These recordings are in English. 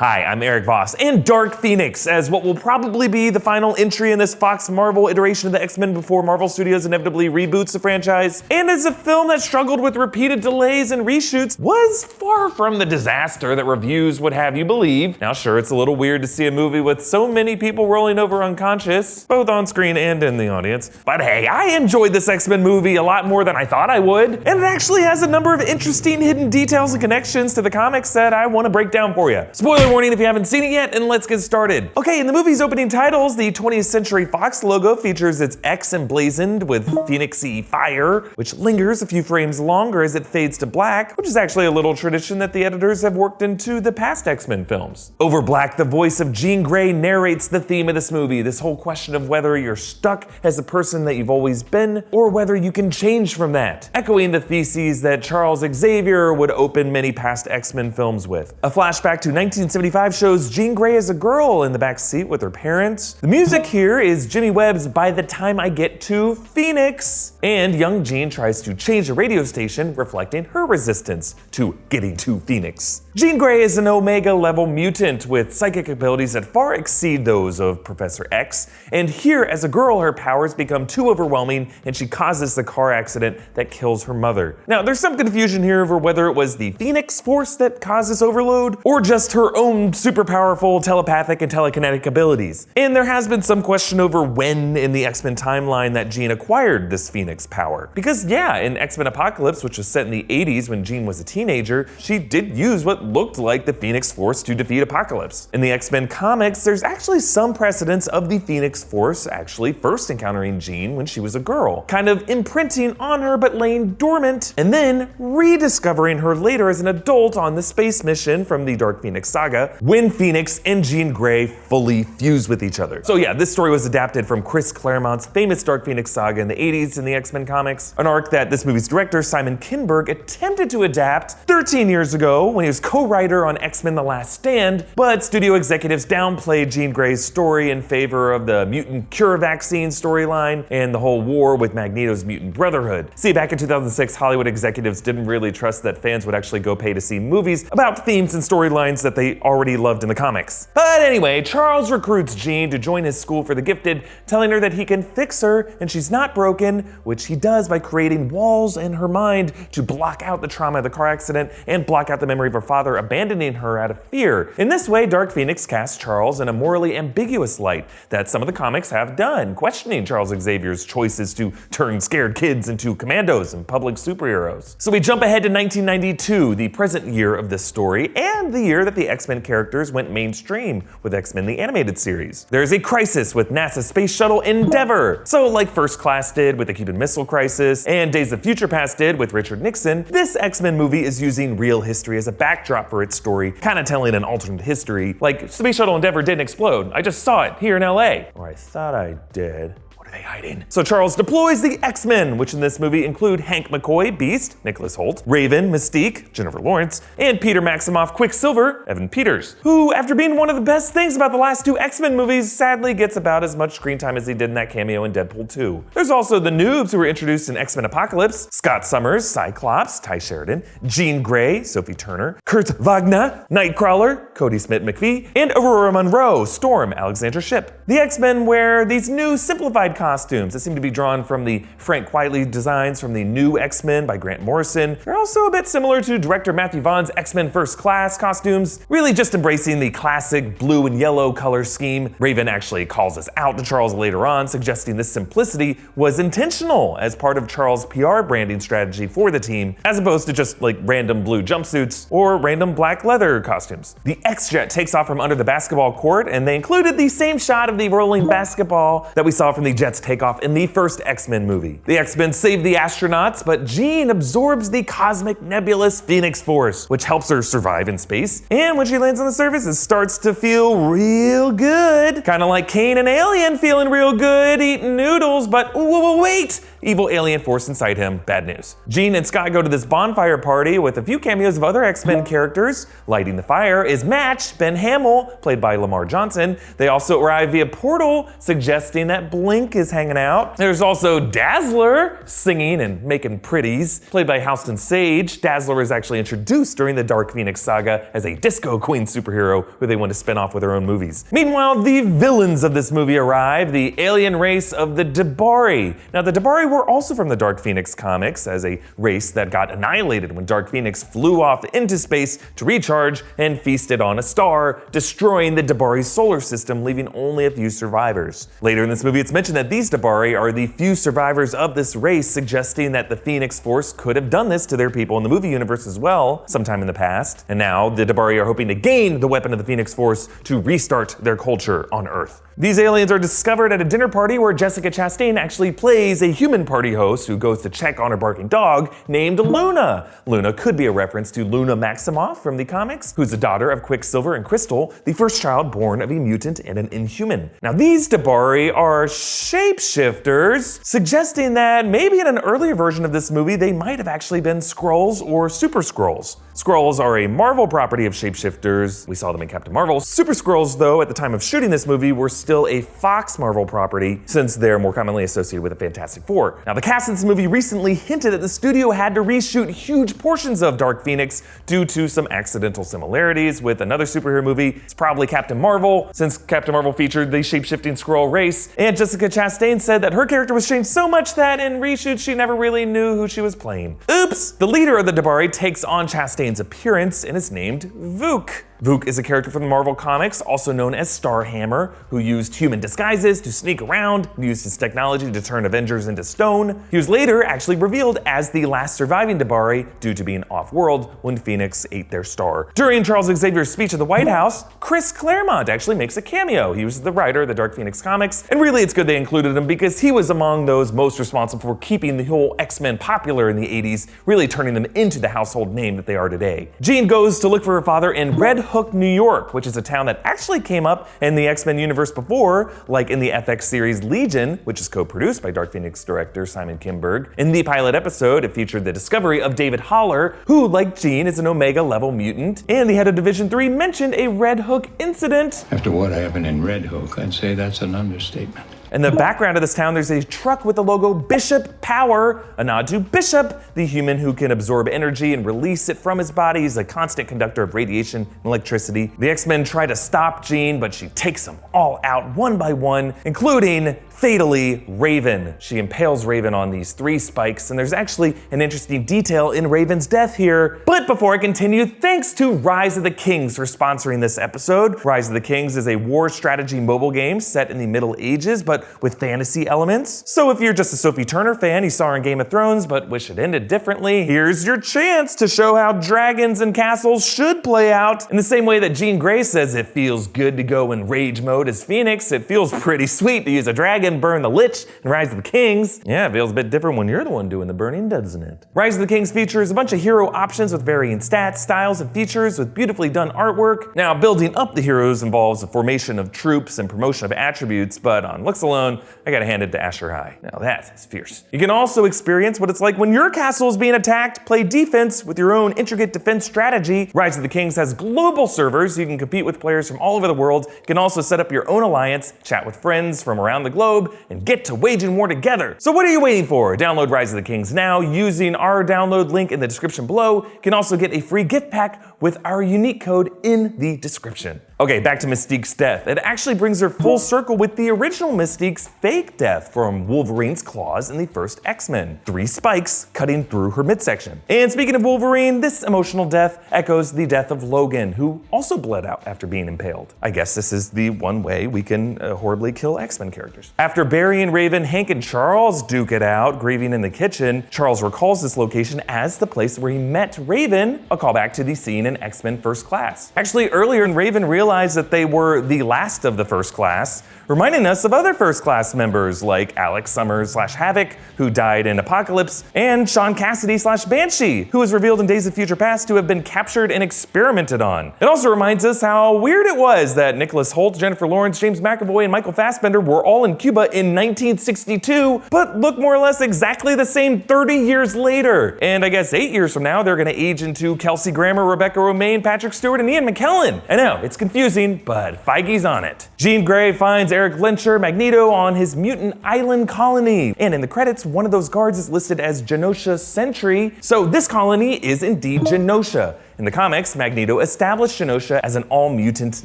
Hi, I'm Erik Voss, and Dark Phoenix, as what will probably be the final entry in this Fox Marvel iteration of the X-Men before Marvel Studios inevitably reboots the franchise, and as a film that struggled with repeated delays and reshoots, was far from the disaster that reviews would have you believe. Now sure, it's a little weird to see a movie with so many people rolling over unconscious, both on screen and in the audience, but hey, I enjoyed this X-Men movie a lot more than I thought I would, and it actually has a number of interesting hidden details and connections to the comics that I want to break down for you. Spoiler warning if you haven't seen it yet, and let's get started. Okay, in the movie's opening titles, the 20th Century Fox logo features its X emblazoned with phoenixy fire, which lingers a few frames longer as it fades to black, which is actually a little tradition that the editors have worked into the past X-Men films. Over black, the voice of Jean Grey narrates the theme of this movie, this whole question of whether you're stuck as the person that you've always been, or whether you can change from that, echoing the theses that Charles Xavier would open many past X-Men films with. A flashback to 1975 shows Jean Grey as a girl in the back seat with her parents. The music here is Jimmy Webb's By the Time I Get to Phoenix, and young Jean tries to change the radio station, reflecting her resistance to getting to Phoenix. Jean Grey is an Omega-level mutant with psychic abilities that far exceed those of Professor X, and here as a girl her powers become too overwhelming and she causes the car accident that kills her mother. Now there's some confusion here over whether it was the Phoenix Force that caused this overload, or just her own super powerful telepathic and telekinetic abilities. And there has been some question over when in the X-Men timeline that Jean acquired this Phoenix power. Because yeah, in X-Men Apocalypse, which was set in the 80s when Jean was a teenager, she did use what looked like the Phoenix Force to defeat Apocalypse. In the X-Men comics, there's actually some precedence of the Phoenix Force actually first encountering Jean when she was a girl, kind of imprinting on her but laying dormant, and then rediscovering her later as an adult on the space mission from the Dark Phoenix saga, when Phoenix and Jean Grey fully fuse with each other. So yeah, this story was adapted from Chris Claremont's famous Dark Phoenix saga in the 80s in the X-Men comics, an arc that this movie's director, Simon Kinberg, attempted to adapt 13 years ago when he was co-writer on X-Men The Last Stand, but studio executives downplayed Jean Grey's story in favor of the mutant cure vaccine storyline and the whole war with Magneto's mutant brotherhood. See, back in 2006, Hollywood executives didn't really trust that fans would actually go pay to see movies about themes and storylines that they already loved in the comics. But anyway, Charles recruits Jean to join his school for the gifted, telling her that he can fix her and she's not broken, which he does by creating walls in her mind to block out the trauma of the car accident and block out the memory of her father abandoning her out of fear. In this way, Dark Phoenix casts Charles in a morally ambiguous light that some of the comics have done, questioning Charles Xavier's choices to turn scared kids into commandos and public superheroes. So we jump ahead to 1992, the present year of this story, and the year that the X-Men characters went mainstream with X-Men the Animated Series. There's a crisis with NASA's space shuttle Endeavour. So like First Class did with the Cuban Missile Crisis, and Days of Future Past did with Richard Nixon, this X-Men movie is using real history as a backdrop for its story, kind of telling an alternate history. Like, Space Shuttle Endeavour didn't explode. I just saw it here in LA. Or I thought I did. They hiding? So Charles deploys the X-Men, which in this movie include Hank McCoy, Beast, Nicholas Hoult, Raven, Mystique, Jennifer Lawrence, and Peter Maximoff, Quicksilver, Evan Peters, who, after being one of the best things about the last two X-Men movies, sadly gets about as much screen time as he did in that cameo in Deadpool 2. There's also the noobs who were introduced in X-Men Apocalypse: Scott Summers, Cyclops, Ty Sheridan, Jean Grey, Sophie Turner, Kurt Wagner, Nightcrawler, Cody Smith-McPhee, and Aurora Monroe, Storm, Alexandra Shipp. The X-Men wear these new simplified costumes that seem to be drawn from the Frank Quitely designs from the New X-Men by Grant Morrison. They're also a bit similar to director Matthew Vaughn's X-Men First Class costumes, really just embracing the classic blue and yellow color scheme. Raven actually calls us out to Charles later on, suggesting this simplicity was intentional as part of Charles' PR branding strategy for the team, as opposed to just like random blue jumpsuits or random black leather costumes. The X-Jet takes off from under the basketball court, and they included the same shot of the rolling basketball that we saw from the Jet's takeoff in the first X-Men movie. The X-Men save the astronauts, but Jean absorbs the cosmic nebulous Phoenix Force, which helps her survive in space. And when she lands on the surface, it starts to feel real good. Kind of like Kane and Alien feeling real good, eating noodles, but wait! Evil alien force inside him, bad news. Jean and Scott go to this bonfire party with a few cameos of other X-Men characters. Lighting the fire is Match, Ben Hamill, played by Lamar Johnson. They also arrive via portal, suggesting that Blink is hanging out. There's also Dazzler, singing and making pretties, played by Halston Sage. Dazzler is actually introduced during the Dark Phoenix saga as a disco queen superhero who they want to spin off with their own movies. Meanwhile, the villains of this movie arrive, the alien race of the Dabari. Now, the Dabari were also from the Dark Phoenix comics as a race that got annihilated when Dark Phoenix flew off into space to recharge and feasted on a star, destroying the Dabari solar system, leaving only a few survivors. Later in this movie, it's mentioned that these Dabari are the few survivors of this race, suggesting that the Phoenix Force could have done this to their people in the movie universe as well, sometime in the past. And now the Dabari are hoping to gain the weapon of the Phoenix Force to restart their culture on Earth. These aliens are discovered at a dinner party where Jessica Chastain actually plays a human party host who goes to check on her barking dog named Luna. Luna could be a reference to Luna Maximoff from the comics, who's the daughter of Quicksilver and Crystal, the first child born of a mutant and an Inhuman. Now, these Dabari are shapeshifters, suggesting that maybe in an earlier version of this movie they might have actually been Skrulls or Super Skrulls. Skrulls are a Marvel property of shapeshifters. We saw them in Captain Marvel. Super Skrulls, though, at the time of shooting this movie, were still a Fox Marvel property, since they're more commonly associated with the Fantastic Four. Now, the cast in this movie recently hinted that the studio had to reshoot huge portions of Dark Phoenix due to some accidental similarities with another superhero movie. It's probably Captain Marvel, since Captain Marvel featured the shape-shifting Skrull race, and Jessica Chastain said that her character was changed so much that in reshoots she never really knew who she was playing. Oops! The leader of the Dabari takes on Chastain's appearance and is named Vuk. Vuk is a character from the Marvel Comics, also known as Starhammer, who used human disguises to sneak around and used his technology to turn Avengers into stone. He was later actually revealed as the last surviving Dabari due to being off-world when Phoenix ate their star. During Charles Xavier's speech at the White House, Chris Claremont actually makes a cameo. He was the writer of the Dark Phoenix comics, and really it's good they included him because he was among those most responsible for keeping the whole X-Men popular in the 80s, really turning them into the household name that they are today. Jean goes to look for her father in Red Hook, New York, which is a town that actually came up in the X-Men universe before, like in the FX series Legion, which is co-produced by Dark Phoenix director Simon Kinberg. In the pilot episode, it featured the discovery of David Haller, who, like Jean, is an Omega-level mutant, and the head of Division 3 mentioned a Red Hook incident. After what happened in Red Hook, I'd say that's an understatement. In the background of this town, there's a truck with the logo Bishop Power, a nod to Bishop, the human who can absorb energy and release it from his body. He's a constant conductor of radiation and electricity. The X-Men try to stop Jean, but she takes them all out one by one, including, fatally, Raven. She impales Raven on these 3 spikes, and there's actually an interesting detail in Raven's death here. But before I continue, thanks to Rise of the Kings for sponsoring this episode. Rise of the Kings is a war strategy mobile game set in the Middle Ages, but with fantasy elements. So if you're just a Sophie Turner fan you saw her in Game of Thrones but wish it ended differently, here's your chance to show how dragons and castles should play out. In the same way that Jean Grey says it feels good to go in rage mode as Phoenix, it feels pretty sweet to use a dragon, burn the Lich, and Rise of the Kings. Yeah, it feels a bit different when you're the one doing the burning, doesn't it? Rise of the Kings features a bunch of hero options with varying stats, styles, and features with beautifully done artwork. Now, building up the heroes involves the formation of troops and promotion of attributes, but on looks alone, I gotta hand it to Asher High. Now that is fierce. You can also experience what it's like when your castle is being attacked, play defense with your own intricate defense strategy. Rise of the Kings has global servers, so you can compete with players from all over the world. You can also set up your own alliance, chat with friends from around the globe, and get to waging war together. So what are you waiting for? Download Rise of the Kings now using our download link in the description below. You can also get a free gift pack with our unique code in the description. Okay, back to Mystique's death. It actually brings her full circle with the original Mystique's fake death from Wolverine's claws in the first X-Men. 3 spikes cutting through her midsection. And speaking of Wolverine, this emotional death echoes the death of Logan, who also bled out after being impaled. I guess this is the one way we can horribly kill X-Men characters. After Barry and Raven, Hank and Charles duke it out, grieving in the kitchen, Charles recalls this location as the place where he met Raven, a callback to the scene in X-Men First Class. Actually, earlier, Raven realized realized that they were the last of the First Class, reminding us of other First Class members like Alex Summers/Havoc, who died in Apocalypse, and Sean Cassidy/Banshee, who was revealed in Days of Future Past to have been captured and experimented on. It also reminds us how weird it was that Nicholas Hoult, Jennifer Lawrence, James McAvoy, and Michael Fassbender were all in Cuba in 1962, but look more or less exactly the same 30 years later. And I guess 8 years from now, they're gonna age into Kelsey Grammer, Rebecca Romijn, Patrick Stewart, and Ian McKellen. I know, it's confusing, but Feige's on it. Jean Grey finds Erik Lyncher, Magneto, on his mutant island colony. And in the credits, one of those guards is listed as Genosha Sentry, so this colony is indeed Genosha. In the comics, Magneto established Genosha as an all-mutant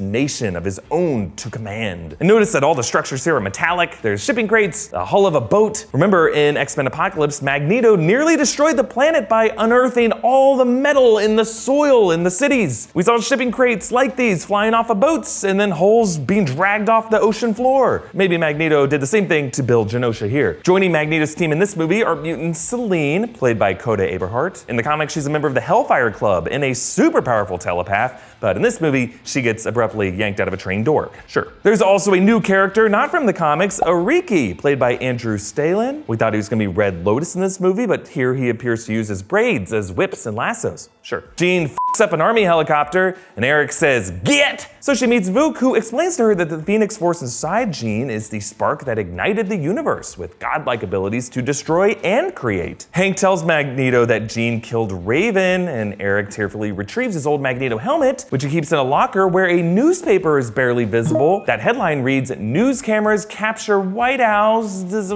nation of his own to command. And notice that all the structures here are metallic. There's shipping crates, a hull of a boat. Remember, in X-Men Apocalypse, Magneto nearly destroyed the planet by unearthing all the metal in the soil in the cities. We saw shipping crates like these flying off of boats and then hulls being dragged off the ocean floor. Maybe Magneto did the same thing to build Genosha here. Joining Magneto's team in this movie are mutant Selene, played by Coda Eberhardt. In the comics, she's a member of the Hellfire Club and a super powerful telepath, but in this movie, she gets abruptly yanked out of a train door. Sure. There's also a new character, not from the comics, Ariki, played by Andrew Stalin. We thought he was gonna be Red Lotus in this movie, but here he appears to use his braids as whips and lassos. Sure. Jean f***s up an army helicopter, and Erik says, "Get!" So she meets Vuk, who explains to her that the Phoenix Force inside Jean is the spark that ignited the universe with godlike abilities to destroy and create. Hank tells Magneto that Jean killed Raven, and Erik tearfully retrieves his old Magneto helmet, which he keeps in a locker where a newspaper is barely visible. That headline reads, "News cameras capture White House." This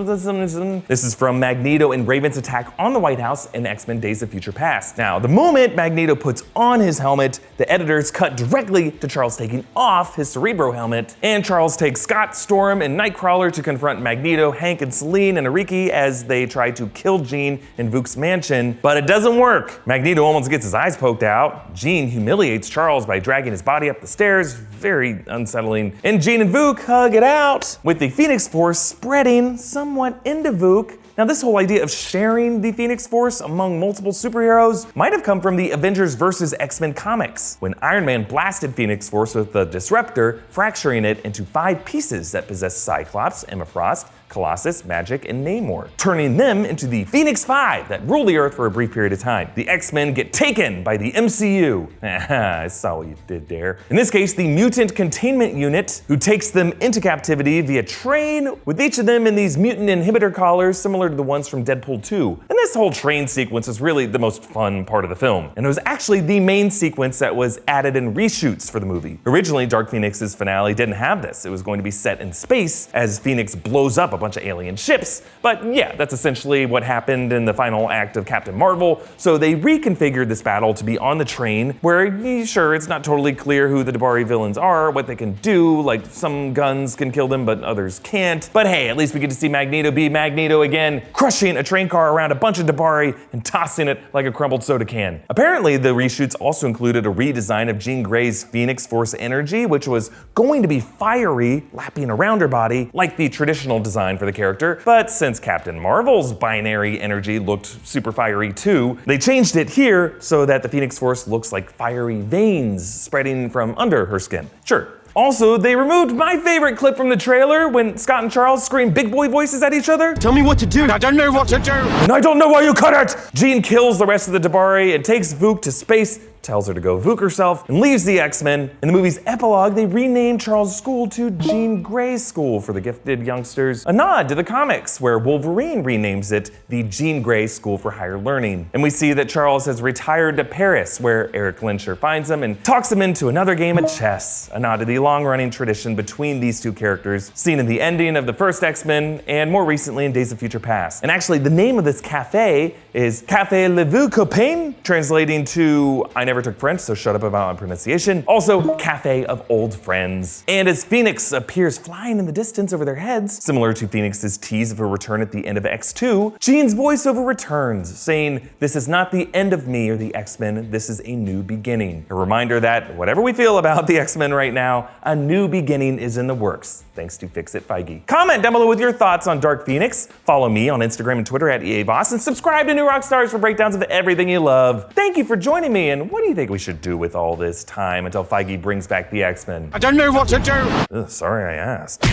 is from Magneto and Raven's attack on the White House in X-Men Days of Future Past. Now, the moment Magneto puts on his helmet, the editors cut directly to Charles taking off his Cerebro helmet, and Charles takes Scott, Storm, and Nightcrawler to confront Magneto, Hank, and Selene and Ariki as they try to kill Jean in Vuk's mansion, but it doesn't work. Magneto almost gets his eyes poked out. Jean humiliates Charles by dragging his body up the stairs, very unsettling, and Jean and Vuk hug it out, with the Phoenix Force spreading somewhat into Vuk. Now, this whole idea of sharing the Phoenix Force among multiple superheroes might have come from the Avengers vs. X-Men comics, when Iron Man blasted Phoenix Force with the Disruptor, fracturing it into 5 pieces that possess Cyclops, Emma Frost, Colossus, Magic, and Namor, turning them into the Phoenix Five that rule the Earth for a brief period of time. The X-Men get taken by the MCU. I saw what you did there. In this case, the Mutant Containment Unit, who takes them into captivity via train, with each of them in these mutant inhibitor collars similar to the ones from Deadpool 2. And this whole train sequence is really the most fun part of the film. And it was actually the main sequence that was added in reshoots for the movie. Originally, Dark Phoenix's finale didn't have this. It was going to be set in space as Phoenix blows up a bunch of alien ships. But yeah, that's essentially what happened in the final act of Captain Marvel. So they reconfigured this battle to be on the train, where sure, it's not totally clear who the Dabari villains are, what they can do, like some guns can kill them, but others can't. But hey, at least we get to see Magneto be Magneto again, crushing a train car around a bunch of Dabari and tossing it like a crumbled soda can. Apparently, the reshoots also included a redesign of Jean Grey's Phoenix Force energy, which was going to be fiery, lapping around her body, like the traditional design for the character. But since Captain Marvel's binary energy looked super fiery too, they changed it here so that the Phoenix Force looks like fiery veins spreading from under her skin. Sure. Also, they removed my favorite clip from the trailer when Scott and Charles scream big boy voices at each other. Tell me what to do. I don't know what to do. And I don't know why you cut it! Jean kills the rest of the Dabari and takes Vuk to space, tells her to go Vuk herself, and leaves the X-Men. In the movie's epilogue, they renamed Charles' school to Jean Grey's School for the Gifted Youngsters, a nod to the comics, where Wolverine renames it the Jean Grey School for Higher Learning. And we see that Charles has retired to Paris, where Erik Lyncher finds him and talks him into another game of chess, a nod to the long-running tradition between these two characters, seen in the ending of the first X-Men, and more recently in Days of Future Past. And actually, the name of this cafe is Café Le Vieux Copain, translating to I never took French, so shut up about my pronunciation. Also, Cafe of Old Friends. And as Phoenix appears flying in the distance over their heads, similar to Phoenix's tease of her return at the end of X2, Jean's voiceover returns, saying, "This is not the end of me or the X-Men, this is a new beginning." A reminder that whatever we feel about the X-Men right now, a new beginning is in the works, thanks to Fix-It Feige. Comment down below with your thoughts on Dark Phoenix. Follow me on Instagram and Twitter at EA Voss, and subscribe to New Rockstars for breakdowns of everything you love. Thank you for joining me, and what do you think we should do with all this time until Feige brings back the X-Men? I don't know what to do. Ugh, sorry I asked.